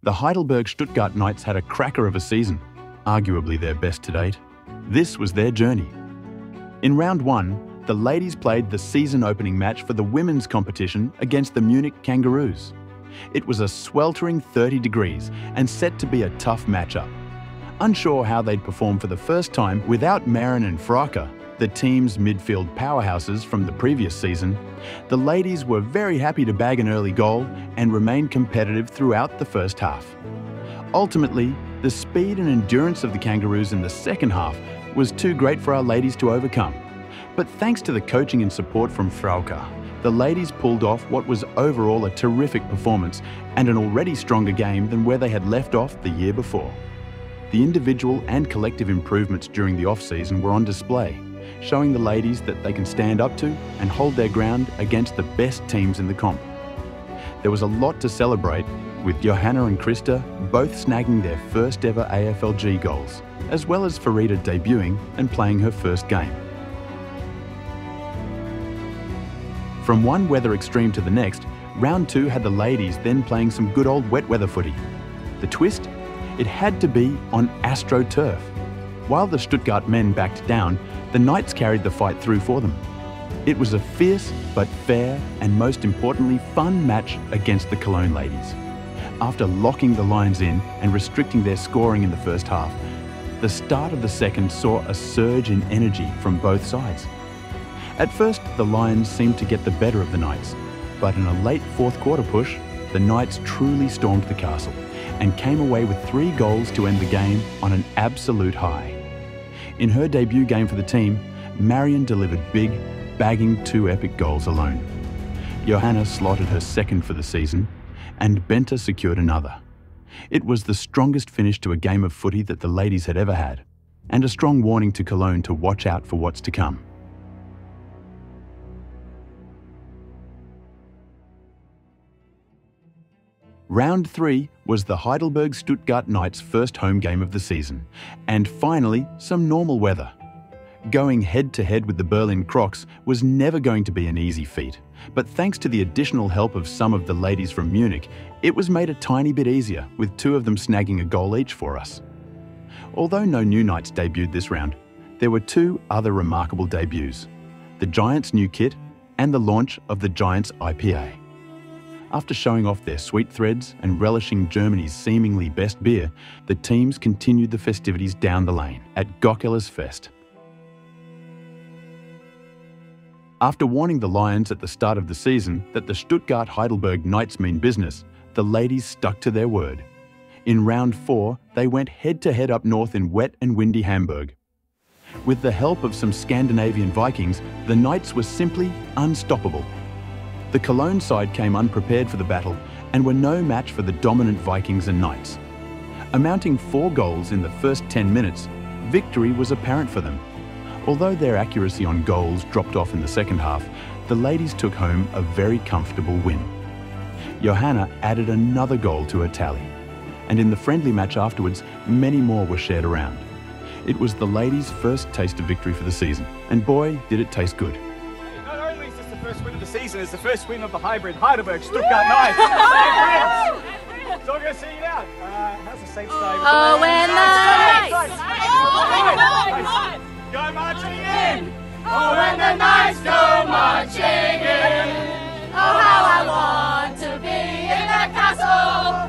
The Heidelberg Stuttgart Knights had a cracker of a season, arguably their best to date. This was their journey. In round one, the ladies played the season-opening match for the women's competition against the Munich Kangaroos. It was a sweltering 30 degrees and set to be a tough matchup. Unsure how they'd perform for the first time without Maren and Frake, the team's midfield powerhouses from the previous season, the ladies were very happy to bag an early goal and remain competitive throughout the first half. Ultimately, the speed and endurance of the Kangaroos in the second half was too great for our ladies to overcome. But thanks to the coaching and support from Frake, the ladies pulled off what was overall a terrific performance and an already stronger game than where they had left off the year before. The individual and collective improvements during the off-season were on display, showing the ladies that they can stand up to and hold their ground against the best teams in the comp. There was a lot to celebrate, with Johanna and Krista both snagging their first ever AFLG goals, as well as Farida debuting and playing her first game. From one weather extreme to the next, round two had the ladies then playing some good old wet weather footy. The twist? It had to be on AstroTurf. While the Stuttgart men backed down, the Knights carried the fight through for them. It was a fierce but fair and most importantly fun match against the Cologne ladies. After locking the Lions in and restricting their scoring in the first half, the start of the second saw a surge in energy from both sides. At first, the Lions seemed to get the better of the Knights, but in a late fourth quarter push, the Knights truly stormed the castle and came away with 3 goals to end the game on an absolute high. In her debut game for the team, Marion delivered big, bagging 2 epic goals alone. Johanna slotted her second for the season, and Benta secured another. It was the strongest finish to a game of footy that the ladies had ever had, and a strong warning to Cologne to watch out for what's to come. Round 3 was the Heidelberg Stuttgart Knights' first home game of the season, and finally some normal weather. Going head-to-head with the Berlin Crocs was never going to be an easy feat, but thanks to the additional help of some of the ladies from Munich, it was made a tiny bit easier, with 2 of them snagging a goal each for us. Although no new Knights debuted this round, there were 2 other remarkable debuts: the Giants' new kit and the launch of the Giants IPA. After showing off their sweet threads and relishing Germany's seemingly best beer, the teams continued the festivities down the lane at Gockel's Fest. After warning the Lions at the start of the season that the Stuttgart Heidelberg Knights mean business, the ladies stuck to their word. In round 4, they went head-to-head up north in wet and windy Hamburg. With the help of some Scandinavian Vikings, the Knights were simply unstoppable. The Cologne side came unprepared for the battle and were no match for the dominant Vikings and Knights. Amounting 4 goals in the first 10 minutes, victory was apparent for them. Although their accuracy on goals dropped off in the second half, the ladies took home a very comfortable win. Johanna added another goal to her tally, and in the friendly match afterwards, many more were shared around. It was the ladies' first taste of victory for the season, and boy, did it taste good. Not only is this the first win of the season, it's the first win of the hybrid Heidelberg Stuttgart Knights. So I'm going to sing it out. How's the Saints day? Oh, when the Knights go marching in. Oh, when the Knights go marching in. Oh, how I want to be in that castle.